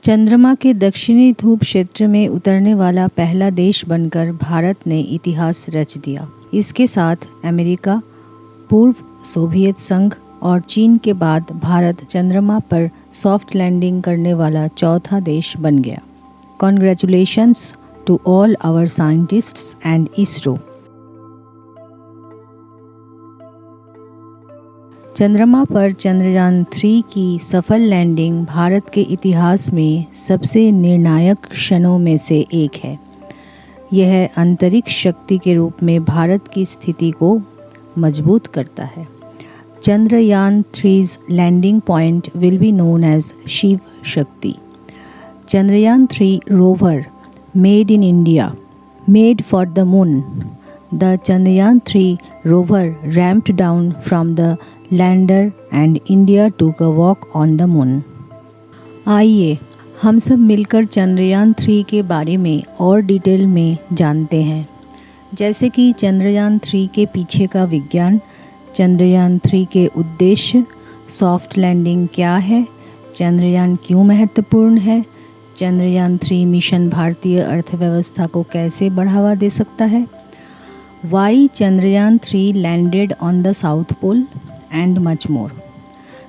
चंद्रमा के दक्षिणी ध्रुव क्षेत्र में उतरने वाला पहला देश बनकर भारत ने इतिहास रच दिया। इसके साथ अमेरिका, पूर्व सोवियत संघ और चीन के बाद भारत चंद्रमा पर सॉफ्ट लैंडिंग करने वाला चौथा देश बन गया। Congratulations to all our scientists and ISRO. चंद्रमा पर चंद्रयान 3 की सफल लैंडिंग भारत के इतिहास में सबसे निर्णायक क्षणों में से एक है। यह अंतरिक्ष शक्ति के रूप में भारत की स्थिति को मजबूत करता है। Chandrayaan 3's landing point will be known as Shiv Shakti. Chandrayaan 3 rover made in India, made for the moon. The Chandrayaan 3 rover ramped down from the lander and India took a walk on the moon. आइए हम सब मिलकर चंद्रयान 3 के बारे में और detail में जानते हैं, जैसे कि चंद्रयान 3 के पीछे का विज्ञान, चंद्रयान 3 के उद्देश्य, सॉफ्ट लैंडिंग क्या है, चंद्रयान क्यों महत्वपूर्ण है, चंद्रयान 3 मिशन भारतीय अर्थव्यवस्था को कैसे बढ़ावा दे सकता है, Why Chandrayaan 3 landed on the South Pole and much more.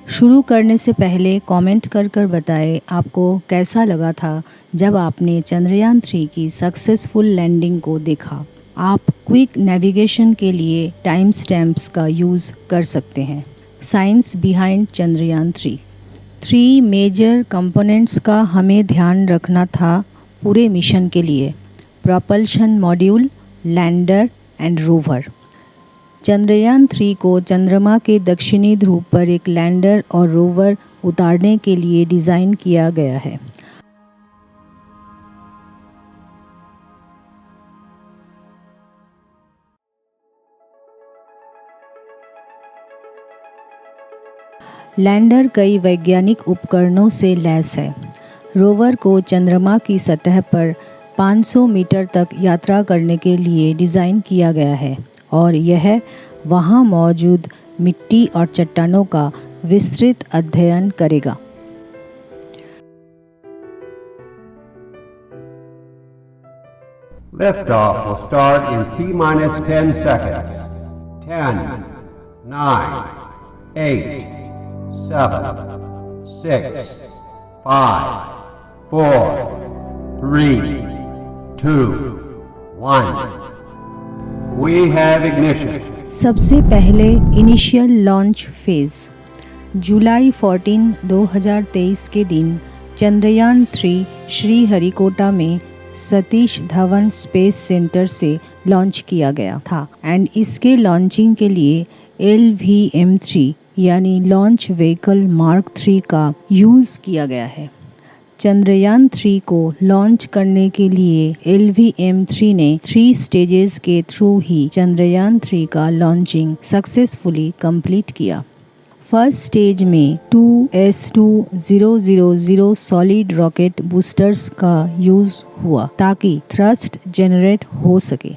शुरू करने से पहले कमेंट कर बताएं आपको कैसा लगा था जब आपने चंद्रयान 3 की सक्सेसफुल लैंडिंग को देखा। आप क्विक नेविगेशन के लिए टाइम स्टैम्प्स का यूज़ कर सकते हैं। Science behind Chandrayaan 3 major components का हमें ध्यान रखना था पूरे मिशन के लिए। Propulsion module, lander and rover. Chandrayaan 3 को चंद्रमा के दक्षिणी ध्रुव पर एक लैंडर और रोवर उतारने के लिए डिज़ाइन किया गया है। लैंडर कई वैज्ञानिक उपकरणों से लैस है। रोवर को चंद्रमा की सतह पर 500 मीटर तक यात्रा करने के लिए डिज़ाइन किया गया है और यह वहाँ मौजूद मिट्टी और चट्टानों का विस्तृत अध्ययन करेगा। Liftoff will start in T-minus 10 seconds. 10, 9, 8, 7, 6, 5, 4, 3, 2, 1. We have ignition. सबसे पहले इनिशियल लॉन्च फेज। जुलाई 14, 2023 के दिन चंद्रयान 3 श्रीहरिकोटा में सतीश धवन स्पेस सेंटर से लॉन्च किया गया था एंड इसके लॉन्चिंग के लिए LVM-3 यानी लॉन्च व्हीकल मार्क 3 का यूज़ किया गया है। चंद्रयान 3 को लॉन्च करने के लिए LVM-3 ने 3 स्टेजेस के थ्रू ही चंद्रयान 3 का लॉन्चिंग सक्सेसफुली कंप्लीट किया। फर्स्ट स्टेज में 2S2000 सॉलिड रॉकेट बूस्टर्स का यूज़ हुआ ताकि थ्रस्ट जनरेट हो सके।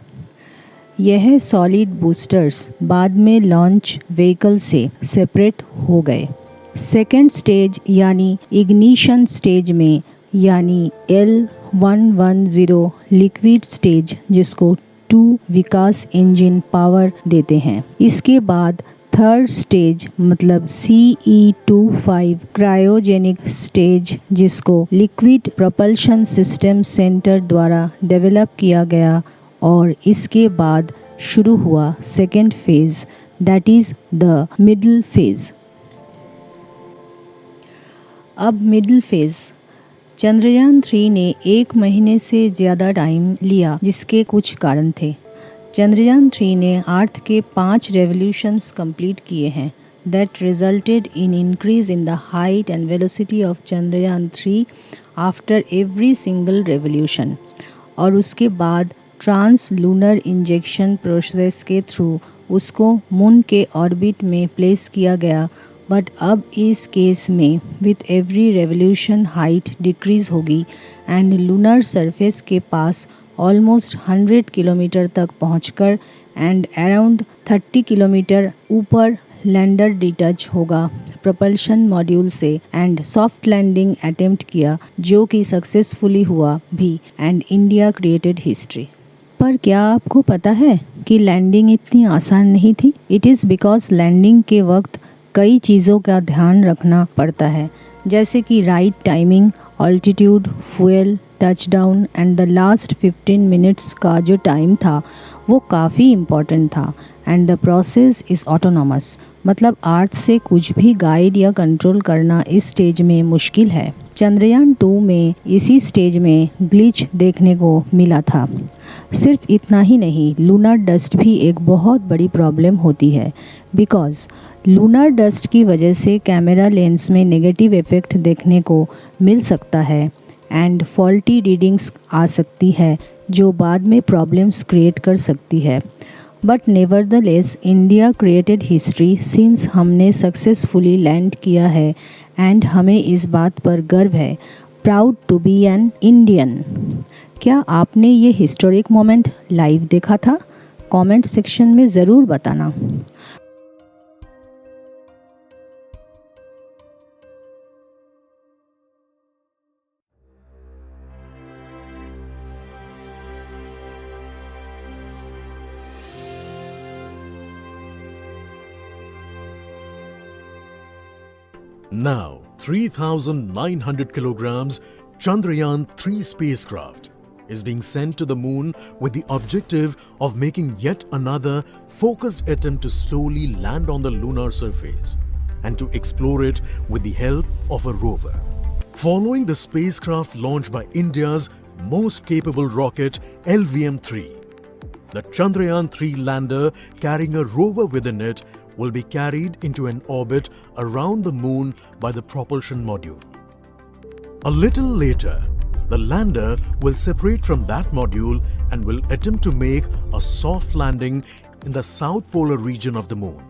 यह सॉलिड बूस्टर्स बाद में लॉन्च व्हीकल से सेपरेट हो गए। सेकेंड स्टेज यानी इग्निशन स्टेज में यानी L110 लिक्विड स्टेज, जिसको 2 विकास इंजन पावर देते हैं। इसके बाद थर्ड स्टेज मतलब CE25 क्रायोजेनिक स्टेज, जिसको लिक्विड प्रोपल्शन सिस्टम सेंटर द्वारा डेवलप किया गया, और इसके बाद शुरू हुआ second phase, that is the middle phase. अब मिडिल फेज। चंद्रयान 3 ने 1 महीने से ज़्यादा टाइम लिया, जिसके कुछ कारण थे। चंद्रयान 3 ने अर्थ के 5 रेवोल्यूशंस कंप्लीट किए हैं that resulted in increase in the height and velocity of Chandrayaan 3 after every single revolution, और उसके बाद ट्रांस लूनर इंजेक्शन प्रोसेस के थ्रू उसको मून के ऑर्बिट में प्लेस किया गया। बट अब इस केस में with every revolution height decrease होगी एंड लूनर सरफेस के पास ऑलमोस्ट 100 किलोमीटर तक पहुंचकर एंड अराउंड 30 किलोमीटर ऊपर लैंडर डिटच होगा propulsion मॉड्यूल से एंड सॉफ्ट लैंडिंग अटेम्प्ट किया जो कि सक्सेसफुली हुआ भी एंड इंडिया क्रिएटेड हिस्ट्री। पर क्या आपको पता है कि लैंडिंग इतनी आसान नहीं थी? इट इज़ बिकॉज लैंडिंग के वक्त कई चीज़ों का ध्यान रखना पड़ता है, जैसे कि right timing, altitude, fuel, touchdown and the last 15 minutes का जो टाइम था वो काफ़ी इम्पॉर्टेंट था। And the process is autonomous, मतलब आर्थ से कुछ भी गाइड या कंट्रोल करना इस स्टेज में मुश्किल है। चंद्रयान 2 में इसी स्टेज में ग्लिच देखने को मिला था। सिर्फ इतना ही नहीं, लूनर डस्ट भी एक बहुत बड़ी प्रॉब्लम होती है, बिकॉज लूनर डस्ट की वजह से कैमरा लेंस में नेगेटिव इफ़ेक्ट देखने को मिल सकता है एंड फॉल्टी रीडिंग्स आ सकती है जो बाद में प्रॉब्लम्स क्रिएट कर सकती है। But nevertheless India created history since हमने सक्सेसफुली लैंड किया है एंड हमें इस बात पर गर्व है। Proud to be an Indian. क्या आपने ये हिस्टोरिक मोमेंट लाइव देखा था? कमेंट सेक्शन में ज़रूर बताना। Now, 3,900 kilograms Chandrayaan-3 spacecraft is being sent to the moon with the objective of making yet another focused attempt to slowly land on the lunar surface and to explore it with the help of a rover. Following the spacecraft launched by India's most capable rocket LVM-3, the Chandrayaan-3 lander carrying a rover within it will be carried into an orbit around the moon by the propulsion module. A little later, the lander will separate from that module and will attempt to make a soft landing in the south polar region of the moon.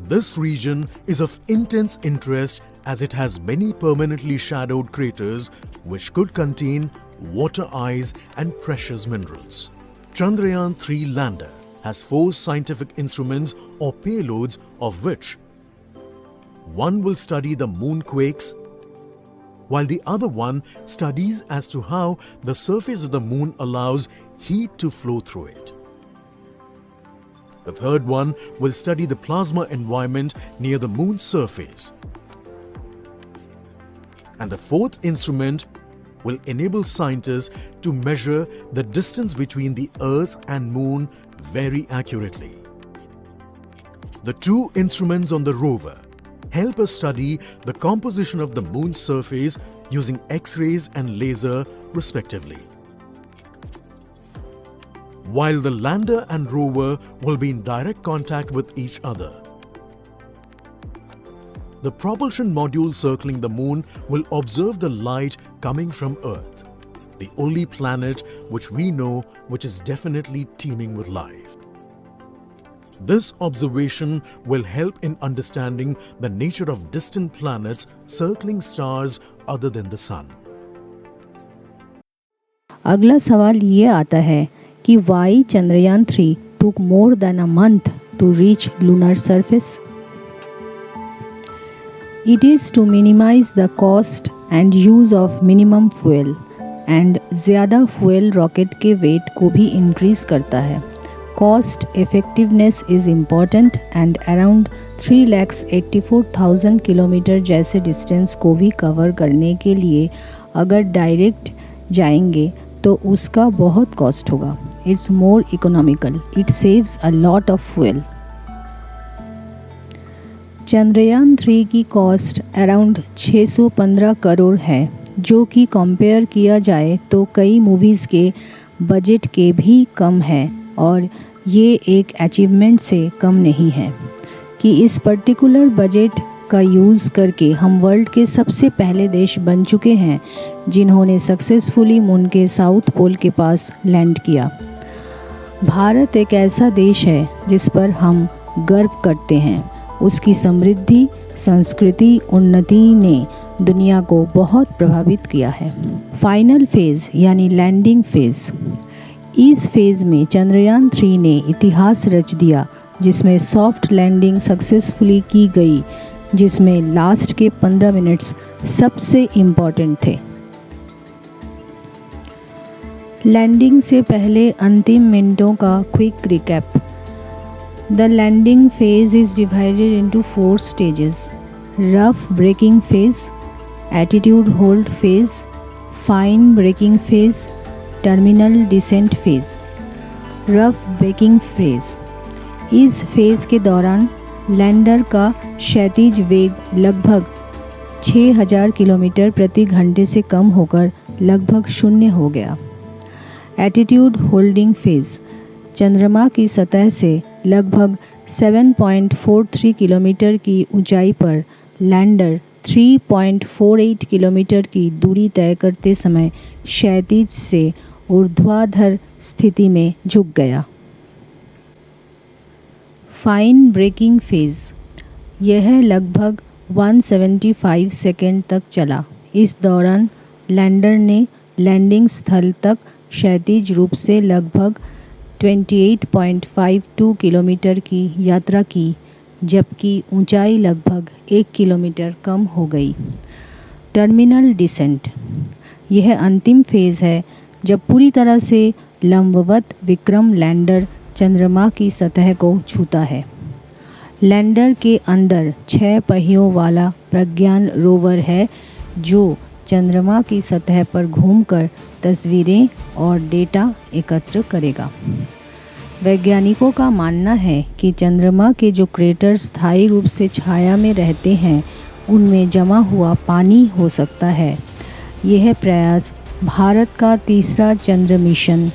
This region is of intense interest as it has many permanently shadowed craters which could contain water ice and precious minerals. Chandrayaan-3 lander has 4 scientific instruments or payloads, of which one will study the moonquakes, while the other one studies as to how the surface of the moon allows heat to flow through it. The third one will study the plasma environment near the moon's surface. And the fourth instrument will enable scientists to measure the distance between the Earth and Moon very accurately. The 2 instruments on the rover help us study the composition of the moon's surface using X-rays and laser respectively. While the lander and rover will be in direct contact with each other, the propulsion module circling the moon will observe the light coming from Earth, the only planet which we know which is definitely teeming with life. This observation will help in understanding the nature of distant planets circling stars other than the sun. अगला सवाल ये आता है कि why Chandrayaan-3 took more than a month to reach lunar surface? It is to minimize the cost and use of minimum fuel, and ज़्यादा fuel rocket के wait को भी इंक्रीज करता है. Cost effectiveness is important and around 3,84,000 kilometre जैसे distance को भी cover करने के लिए अगर डायरेक्ट जाएंगे तो उसका बहुत कॉस्ट होगा. It's more economical. It saves a lot of fuel. Chandrayaan 3 की कॉस्ट अराउंड 615 करोड़ है, जो कि कंपेयर किया जाए तो कई मूवीज़ के बजट के भी कम है, और ये एक अचीवमेंट से कम नहीं है कि इस पर्टिकुलर बजट का यूज़ करके हम वर्ल्ड के सबसे पहले देश बन चुके हैं जिन्होंने सक्सेसफुली मून के साउथ पोल के पास लैंड किया. भारत एक ऐसा देश है जिस पर हम गर्व करते हैं. उसकी समृद्धि, संस्कृति, उन्नति ने दुनिया को बहुत प्रभावित किया है. फाइनल फेज़ यानी लैंडिंग फेज़. इस फेज़ में चंद्रयान 3 ने इतिहास रच दिया. जिसमें सॉफ्ट लैंडिंग सक्सेसफुली की गई, जिसमें लास्ट के 15 मिनट्स सबसे इम्पॉर्टेंट थे। लैंडिंग से पहले अंतिम मिनटों का quick recap. The landing phase is divided into 4 stages: rough braking phase, attitude hold phase, fine braking phase, terminal descent phase. Rough braking phase. इस फेज के दौरान लैंडर का क्षैतिज वेग लगभग 6000 किलोमीटर प्रति घंटे से कम होकर लगभग 0 हो गया। Attitude holding phase. चंद्रमा की सतह से लगभग 7.43 किलोमीटर की ऊंचाई पर लैंडर 3.48 किलोमीटर की दूरी तय करते समय क्षैतिज से ऊर्ध्वाधर स्थिति में झुक गया। Fine braking phase. यह लगभग 175 सेकेंड तक चला। इस दौरान लैंडर ने लैंडिंग स्थल तक क्षैतिज रूप से लगभग 28.52 किलोमीटर की यात्रा की, जबकि ऊंचाई लगभग 1 किलोमीटर कम हो गई। Terminal descent. यह अंतिम फेज़ है जब पूरी तरह से लंबवत विक्रम लैंडर चंद्रमा की सतह को छूता है। लैंडर के अंदर 6 पहियों वाला प्रज्ञान रोवर है जो चंद्रमा की सतह पर घूमकर तस्वीरें और डेटा एकत्र करेगा। वैज्ञानिकों का मानना है कि चंद्रमा के जो क्रेटर स्थायी रूप से छाया में रहते हैं उनमें जमा हुआ पानी हो सकता है। यह प्रयास भारत का तीसरा चंद्र मिशन,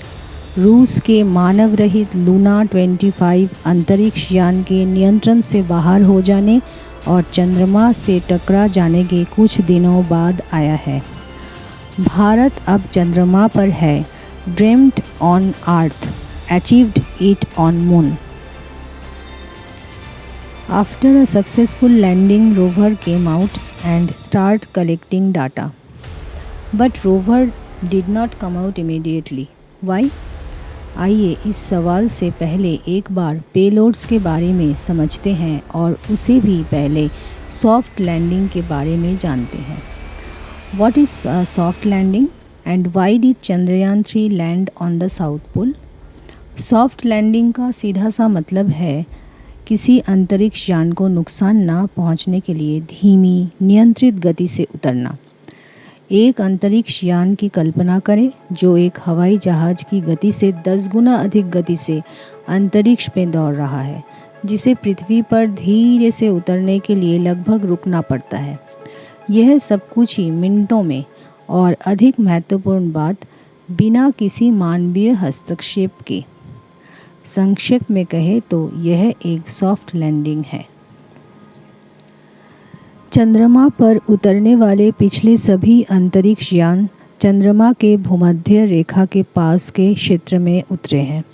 रूस के मानव रहित लूना 25 अंतरिक्ष यान के नियंत्रण से बाहर हो जाने और चंद्रमा से टकरा जाने के कुछ दिनों बाद आया है। भारत अब चंद्रमा पर है। Dreamed on earth, achieved it on moon. After a successful landing, rover came out and start collecting data. But rover did not come out immediately. Why? आइए इस सवाल से पहले एक बार पेलोड्स के बारे में समझते हैं और उसे भी पहले सॉफ्ट लैंडिंग के बारे में जानते हैं। What is soft landing and why did Chandrayaan 3 land on the South Pole? Soft landing का सीधा सा मतलब है किसी अंतरिक्ष यान को नुकसान ना पहुंचने के लिए धीमी नियंत्रित गति से उतरना। एक अंतरिक्ष यान की कल्पना करें जो एक हवाई जहाज़ की गति से 10 गुना अधिक गति से अंतरिक्ष में दौड़ रहा है, जिसे पृथ्वी पर धीरे से उतरने के लिए लगभग रुकना पड़ता है। यह सब कुछ ही मिनटों में, और अधिक महत्वपूर्ण बात, बिना किसी मानवीय हस्तक्षेप के। संक्षेप में कहें तो यह एक सॉफ्ट लैंडिंग है। चंद्रमा पर उतरने वाले पिछले सभी अंतरिक्ष यान चंद्रमा के भूमध्य रेखा के पास के क्षेत्र में उतरे हैं।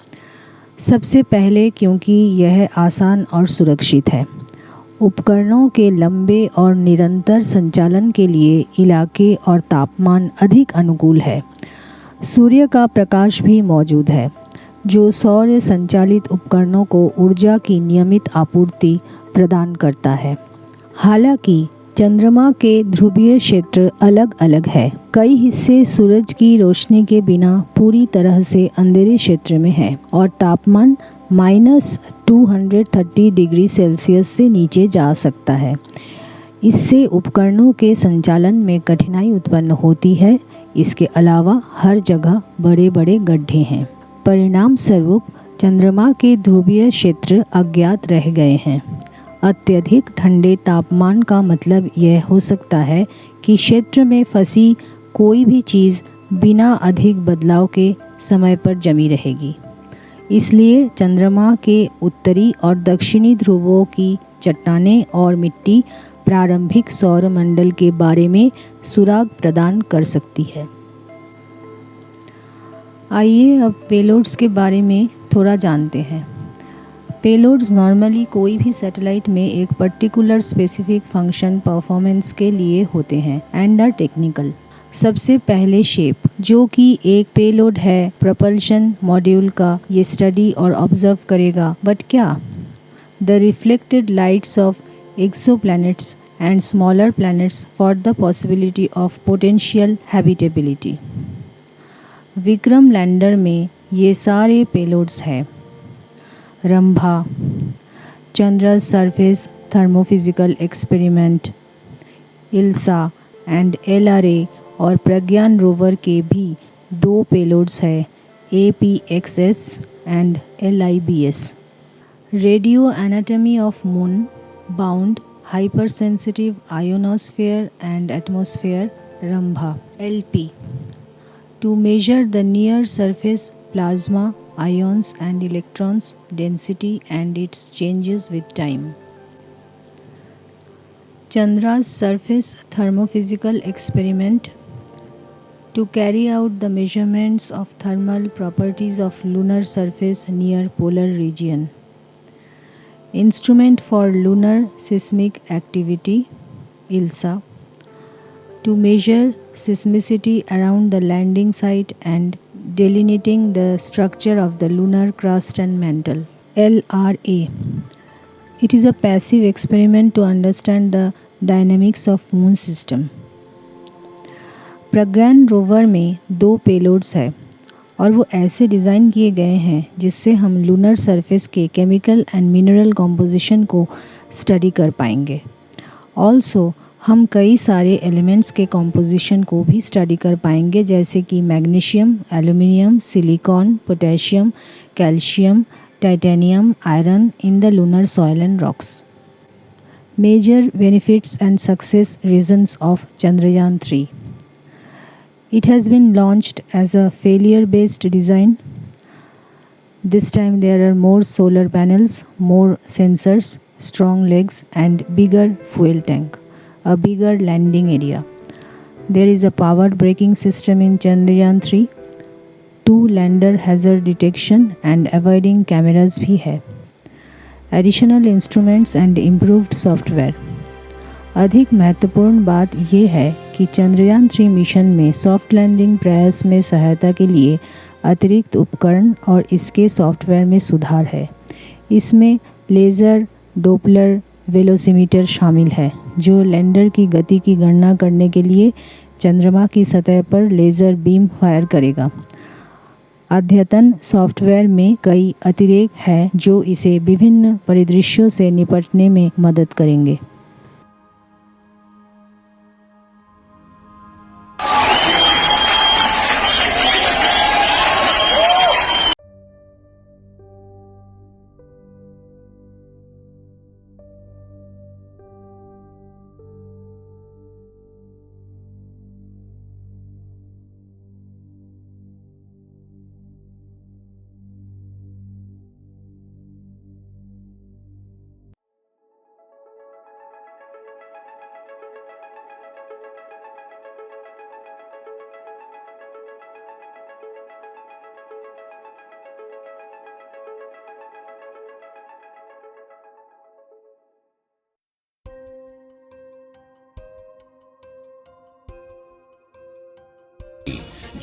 सबसे पहले क्योंकि यह आसान और सुरक्षित है। उपकरणों के लंबे और निरंतर संचालन के लिए इलाके और तापमान अधिक अनुकूल है। सूर्य का प्रकाश भी मौजूद है जो सौर संचालित उपकरणों को ऊर्जा की नियमित आपूर्ति प्रदान करता है। हालांकि चंद्रमा के ध्रुवीय क्षेत्र अलग अलग है। कई हिस्से सूरज की रोशनी के बिना पूरी तरह से अंधेरे क्षेत्र में है और तापमान -230 डिग्री सेल्सियस से नीचे जा सकता है। इससे उपकरणों के संचालन में कठिनाई उत्पन्न होती है। इसके अलावा हर जगह बड़े बड़े गड्ढे हैं। परिणाम स्वरूप चंद्रमा के ध्रुवीय क्षेत्र अज्ञात रह गए हैं। अत्यधिक ठंडे तापमान का मतलब यह हो सकता है कि क्षेत्र में फंसी कोई भी चीज़ बिना अधिक बदलाव के समय पर जमी रहेगी। इसलिए चंद्रमा के उत्तरी और दक्षिणी ध्रुवों की चट्टानें और मिट्टी प्रारंभिक सौर मंडल के बारे में सुराग प्रदान कर सकती है। आइए अब पेलोड्स के बारे में थोड़ा जानते हैं। पेलोड्स नॉर्मली कोई भी सैटेलाइट में एक पर्टिकुलर स्पेसिफिक फंक्शन परफॉर्मेंस के लिए होते हैं एंड आर टेक्निकल। सबसे पहले शेप, जो कि एक पेलोड है, प्रपल्शन मॉड्यूल का ये स्टडी और ऑब्जर्व करेगा। बट क्या the reflected lights of exoplanets and smaller planets for the possibility of potential habitability. Vikram lander में ये सारे पेलोड्स हैं: Rambha, Chandra's surface thermophysical experiment, ILSA and LRA और प्रज्ञान रोवर के भी 2 पेलोड्स हैं, APXS and LIBS. Radio anatomy of moon bound hypersensitive ionosphere and atmosphere, Rambha, LP, to measure the near surface plasma, ions and electrons density and its changes with time. Chandra's surface thermophysical experiment, to carry out the measurements of thermal properties of lunar surface near polar region. Instrument for lunar seismic activity, ILSA, to measure seismicity around the landing site and delineating the structure of the lunar crust and mantle, LRA. It is a passive experiment to understand the dynamics of moon system. Pragyan rover में 2 payloads है और वो ऐसे design किए गए हैं जिससे हम लूनर सरफेस के केमिकल एंड मिनरल कॉम्पोजिशन को स्टडी कर पाएंगे. ऑल्सो हम कई सारे एलिमेंट्स के कॉम्पोजिशन को भी स्टडी कर पाएंगे, जैसे कि magnesium, aluminium, silicon, potassium, calcium, titanium, iron in the lunar soil and rocks. Major benefits and success reasons of Chandrayaan 3. It has been launched as a failure-based design. This time there are more solar panels, more sensors, strong legs and bigger fuel tank, a bigger landing area. There is a powered braking system in Chandrayaan 3, 2 lander hazard detection and avoiding cameras भी है. Additional instruments and improved software. अधिक महत्वपूर्ण बात यह है कि Chandrayaan 3 mission में soft landing प्रयास में सहायता के लिए अतिरिक्त उपकरण और इसके सॉफ्टवेयर में सुधार है. इसमें लेज़र डोपलर वेलोसीमीटर शामिल है, जो लैंडर की गति की गणना करने के लिए चंद्रमा की सतह पर लेज़र बीम फायर करेगा. अद्यतन सॉफ्टवेयर में कई अतिरेक हैं जो इसे विभिन्न परिदृश्यों से निपटने में मदद करेंगे.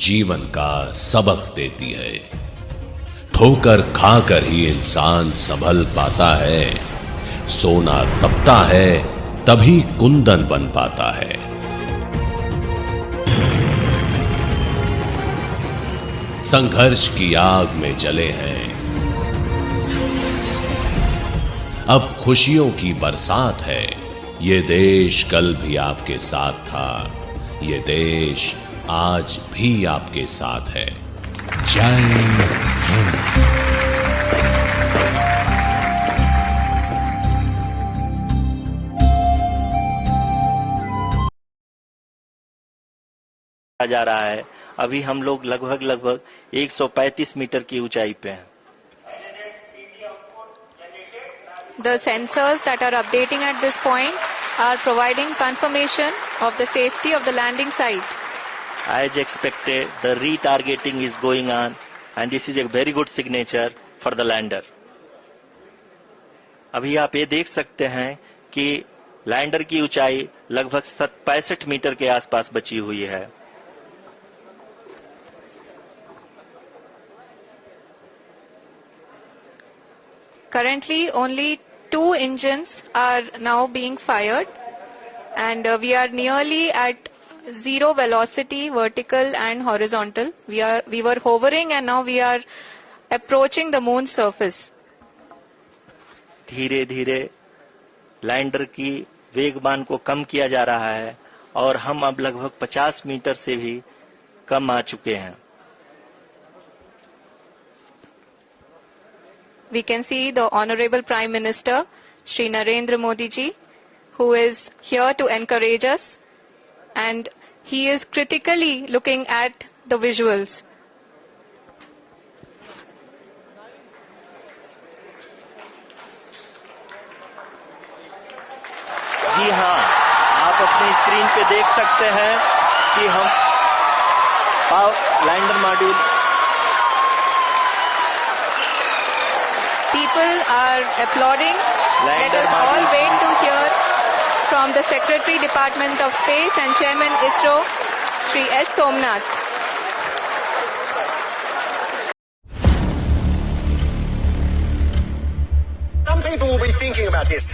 जीवन का सबक देती है. ठोकर खाकर ही इंसान संभल पाता है. सोना तपता है तभी कुंदन बन पाता है. संघर्ष की आग में जले हैं. अब खुशियों की बरसात है. ये देश कल भी आपके साथ था. ये देश आज भी आपके साथ है. जय हिंद. जा रहा है. अभी हम लोग लगभग 135 मीटर की ऊंचाई पे हैं. The sensors that are updating at this point are providing confirmation of the safety of the landing site. As expected, the retargeting is going on and this is a very good signature for the lander. अभी आप ये देख सकते हैं कि lander की ऊंचाई लगभग 65 मीटर के आसपास बची हुई है. Currently, only 2 engines are now being fired, and we are nearly at zero velocity, vertical and horizontal. We were hovering and now we are approaching the moon's surface. धीरे धीरे लैंडर की वेगमान को कम किया जा रहा है और हम अब लगभग 50 मीटर से भी कम आ चुके हैं. We can see the Honorable Prime Minister, Shri Narendra Modi ji, who is here to encourage us, and he is critically looking at the visuals. जी हाँ, आप अपनी स्क्रीन पे देख सकते हैं कि हम lander module. People are applauding. Let us all wait to hear from the Secretary Department of Space and Chairman ISRO, Shri S. Somnath. Some people will be thinking about this.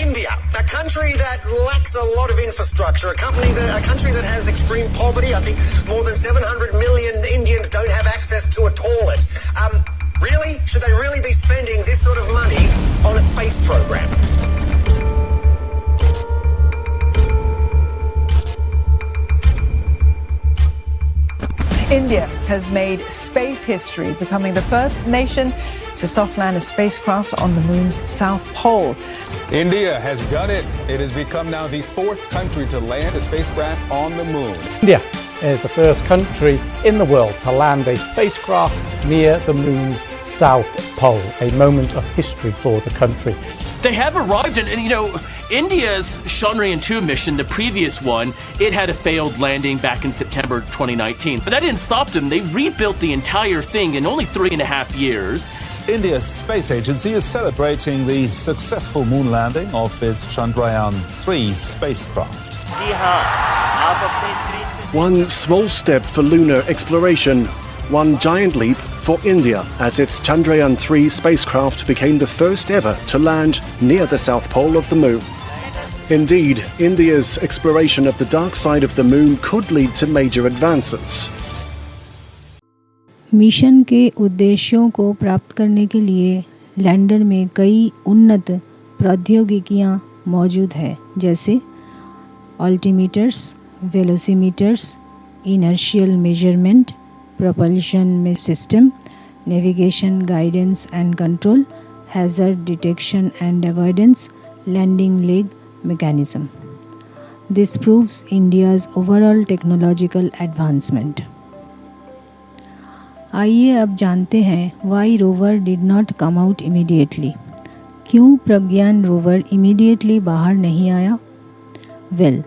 India, a country that lacks a lot of infrastructure, a country that has extreme poverty. I think more than 700 million Indians don't have access to a toilet. Really? Should they really be spending this sort of money on a space program? India has made space history, becoming the first nation to soft land a spacecraft on the moon's south pole. India has done it. It has become now the 4th country to land a spacecraft on the moon. India is the first country in the world to land a spacecraft near the moon's south pole, a moment of history for the country. They have arrived, and India's Chandrayaan-2 mission, the previous one, it had a failed landing back in September 2019. But that didn't stop them. They rebuilt the entire thing in only 3.5 years. India's space agency is celebrating the successful moon landing of its Chandrayaan-3 spacecraft. One small step for lunar exploration, one giant leap for India as its Chandrayaan-3 spacecraft became the first ever to land near the south pole of the moon. Indeed, India's exploration of the dark side of the moon could lead to major advances. Mission के उद्देश्यों को प्राप्त करने के लिए lander में कई उन्नत प्रौद्योगिकियां मौजूद हैं, जैसे altimeters, velocimeters, inertial measurement, propulsion system, navigation, guidance and control, hazard detection and avoidance, landing leg mechanism. This proves India's overall technological advancement. आइए अब जानते हैं why rover did not come out immediately. क्यों प्रज्ञान रोवर immediately बाहर नहीं आया? Well,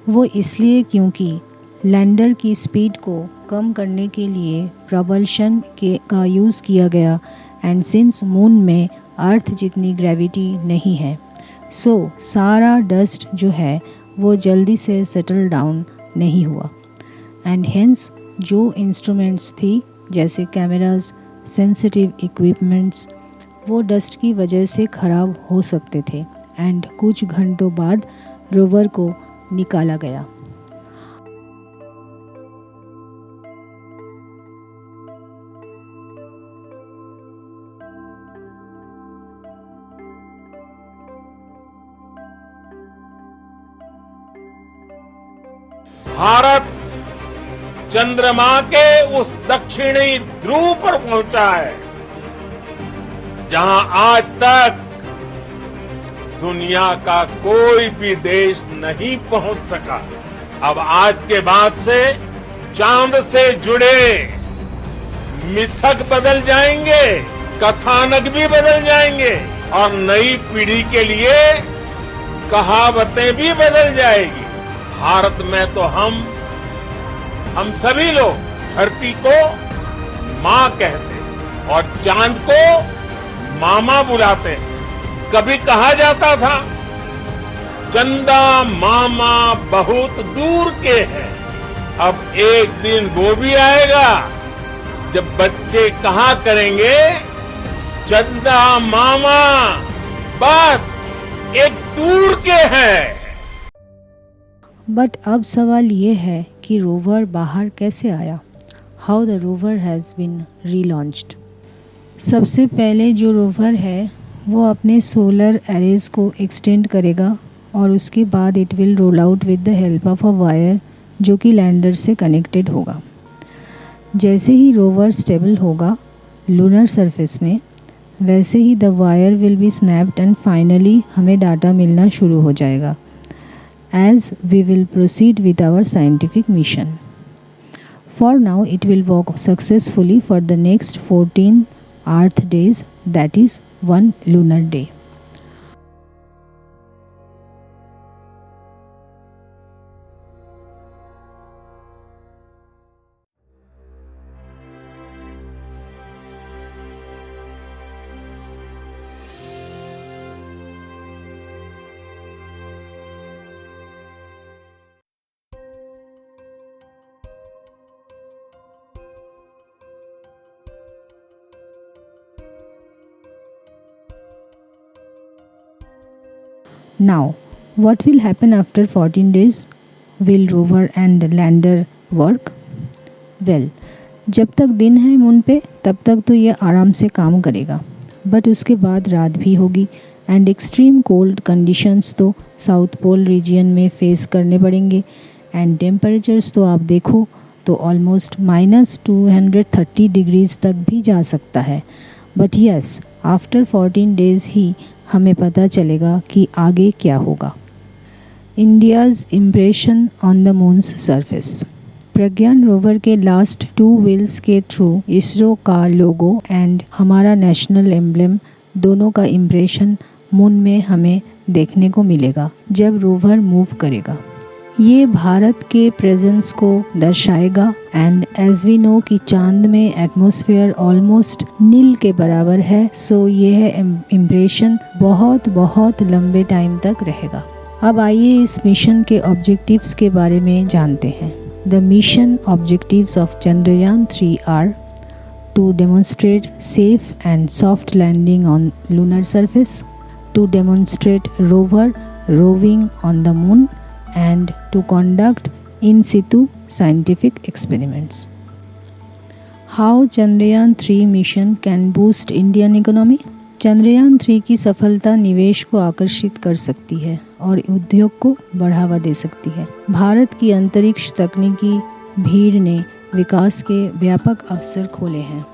वो इसलिए क्योंकि लैंडर की स्पीड को कम करने के लिए प्रबल्शन का यूज़ किया गया, एंड सिंस मून में अर्थ जितनी ग्रेविटी नहीं है, सो सारा डस्ट जो है वो जल्दी से सेटल डाउन नहीं हुआ, एंड हेंस जो इंस्ट्रूमेंट्स थी जैसे कैमरास, सेंसिटिव इक्विपमेंट्स, वो डस्ट की वजह से ख़राब हो सकते थे, एंड कुछ घंटों बाद रोवर को निकाला गया. भारत चंद्रमा के उस दक्षिणी ध्रुव पर पहुंचा है जहां आज तक दुनिया का कोई भी देश नहीं पहुंच सका. अब आज के बाद से चांद से जुड़े मिथक बदल जाएंगे, कथानक भी बदल जाएंगे और नई पीढ़ी के लिए कहावतें भी बदल जाएगी. भारत में तो हम सभी लोग धरती को माँ कहते हैं और चांद को मामा बुलाते हैं. कभी कहा जाता था चंदा मामा बहुत दूर के हैं. अब एक दिन वो भी आएगा जब बच्चे कहा करेंगे चंदा मामा बस एक टूर के हैं। बट अब सवाल ये है कि रोवर बाहर कैसे आया? How the rover has been relaunched. सबसे पहले जो रोवर है वो अपने सोलर एरेज को एक्सटेंड करेगा और उसके बाद it will roll out with the help of a wire जो कि लैंडर से कनेक्टेड होगा। जैसे ही रोवर स्टेबल होगा लूनर सरफेस में, वैसे ही the wire will be snapped and finally हमें डाटा मिलना शुरू हो जाएगा as we will proceed with our scientific mission. For now, it will work successfully for the next 14 Earth days, that is 1 lunar day. Now, what will happen after 14 days? Will rover and lander work? Well, जब तक दिन है moon पे तब तक तो ये आराम से काम करेगा, बट उसके बाद रात भी होगी एंड एक्सट्रीम कोल्ड कंडीशंस तो साउथ पोल रीजियन में फेस करने पड़ेंगे एंड टेम्परेचर्स तो आप देखो तो ऑलमोस्ट -230 डिग्रीज़ तक भी जा सकता है। बट यस, आफ्टर 14 डेज़ ही हमें पता चलेगा कि आगे क्या होगा। India's impression on the moons surface. Pragyan rover के लास्ट 2 व्हील्स के थ्रू इसरो का लोगो एंड हमारा नेशनल एम्ब्लेम दोनों का इम्प्रेशन मून में हमें देखने को मिलेगा जब रोवर मूव करेगा। ये भारत के प्रेजेंस को दर्शाएगा एंड एज वी नो कि चांद में एटमॉस्फेयर ऑलमोस्ट नील के बराबर है, सो ये इम्प्रेशन बहुत बहुत लंबे टाइम तक रहेगा। अब आइए इस मिशन के ऑब्जेक्टिव्स के बारे में जानते हैं। The mission objectives of Chandrayaan 3 are to demonstrate safe and soft landing on lunar surface, to demonstrate rover roving on the moon, and to conduct in situ scientific experiments. How Chandrayaan 3 mission can boost Indian economy? Chandrayaan 3 की सफलता निवेश को आकर्षित कर सकती है और उद्योग को बढ़ावा दे सकती है। भारत की अंतरिक्ष तकनीकी भीड़ ने विकास के व्यापक अवसर खोले हैं।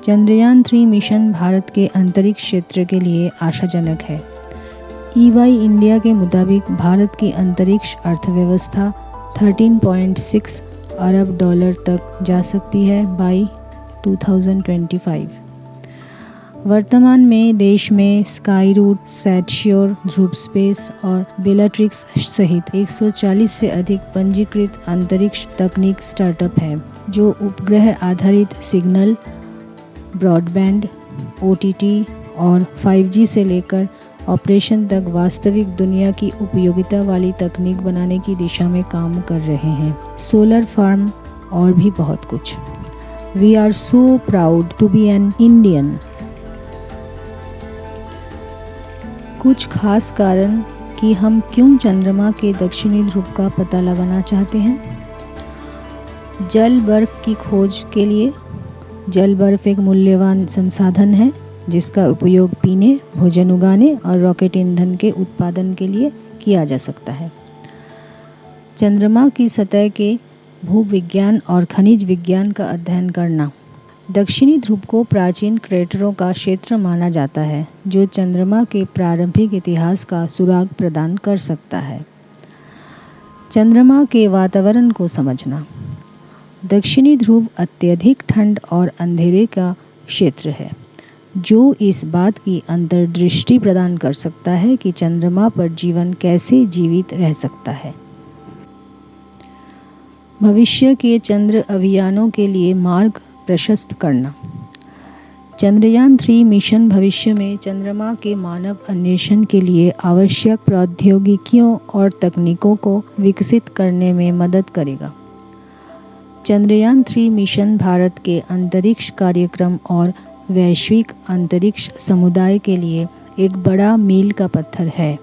चंद्रयान 3 मिशन भारत के अंतरिक्ष क्षेत्र के लिए आशाजनक है। EY इंडिया के मुताबिक भारत की अंतरिक्ष अर्थव्यवस्था 13.6 अरब डॉलर तक जा सकती है बाई 2025। वर्तमान में देश में स्काई रूट, सैटश्योर, ध्रुव स्पेस और बेलाट्रिक्स सहित 140 से अधिक पंजीकृत अंतरिक्ष तकनीक स्टार्टअप हैं जो उपग्रह आधारित सिग्नल, ब्रॉडबैंड, OTT और 5G से लेकर ऑपरेशन तक वास्तविक दुनिया की उपयोगिता वाली तकनीक बनाने की दिशा में काम कर रहे हैं। सोलर फार्म और भी बहुत कुछ। We are so proud to be an Indian. कुछ खास कारण कि हम क्यों चंद्रमा के दक्षिणी ध्रुव का पता लगाना चाहते हैं। जल बर्फ की खोज के लिए। जल बर्फ एक मूल्यवान संसाधन है जिसका उपयोग पीने, भोजन उगाने और रॉकेट ईंधन के उत्पादन के लिए किया जा सकता है। चंद्रमा की सतह के भूविज्ञान और खनिज विज्ञान का अध्ययन करना। दक्षिणी ध्रुव को प्राचीन क्रेटरों का क्षेत्र माना जाता है जो चंद्रमा के प्रारंभिक इतिहास का सुराग प्रदान कर सकता है। चंद्रमा के वातावरण को समझना। दक्षिणी ध्रुव अत्यधिक ठंड और अंधेरे का क्षेत्र है जो इस बात की अंतर्दृष्टि प्रदान कर सकता है कि चंद्रमा पर जीवन कैसे जीवित रह सकता है। भविष्य के चंद्र अभियानों के लिए मार्ग प्रशस्त करना। चंद्रयान 3 मिशन भविष्य में चंद्रमा के मानव अन्वेषण के लिए आवश्यक प्रौद्योगिकियों और तकनीकों को विकसित करने में मदद करेगा। चंद्रयान 3 मिशन भारत के अंतरिक्ष कार्यक्रम और वैश्विक अंतरिक्ष समुदाय के लिए एक बड़ा मील का पत्थर है।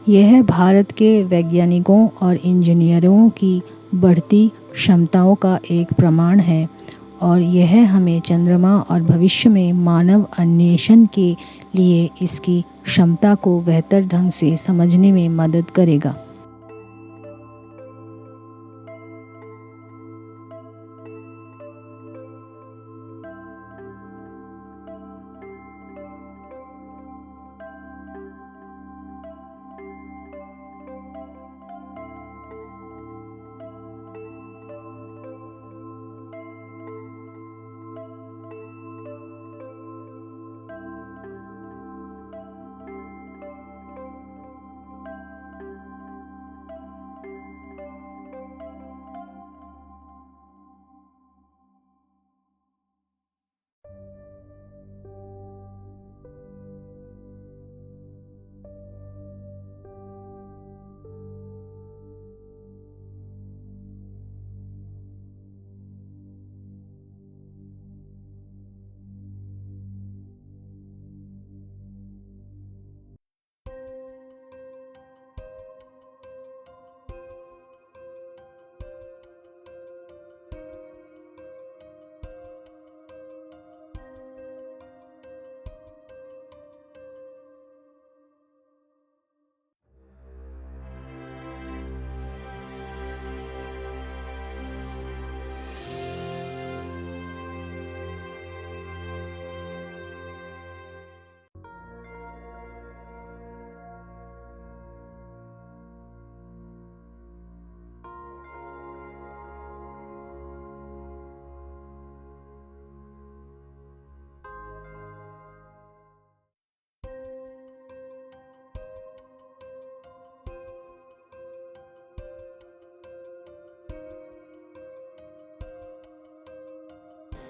यह भारत के वैज्ञानिकों और इंजीनियरों की बढ़ती क्षमताओं का एक प्रमाण है और यह हमें चंद्रमा और भविष्य में मानव अन्वेषण के लिए इसकी क्षमता को बेहतर ढंग से समझने में मदद करेगा।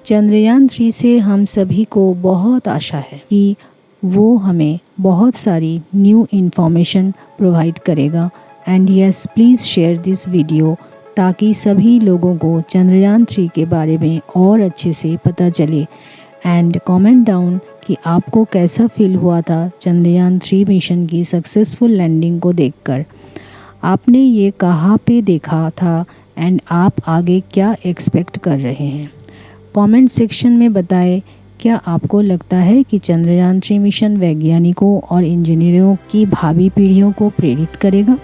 चंद्रयान 3 से हम सभी को बहुत आशा है कि वो हमें बहुत सारी न्यू इन्फॉर्मेशन प्रोवाइड करेगा। And yes, please share this video ताकि सभी लोगों को चंद्रयान 3 के बारे में और अच्छे से पता चले। एंड कमेंट डाउन कि आपको कैसा फील हुआ था चंद्रयान 3 मिशन की सक्सेसफुल लैंडिंग को देखकर। आपने ये कहाँ पे देखा था एंड आप आगे क्या एक्सपेक्ट कर रहे हैं? कमेंट सेक्शन में बताएं। क्या आपको लगता है कि चंद्रयान 3 मिशन वैज्ञानिकों और इंजीनियरों की भावी पीढ़ियों को प्रेरित करेगा?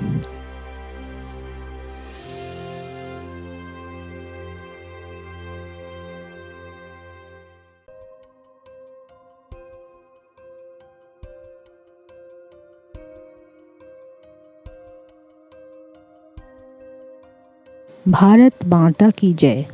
भारत माता की जय।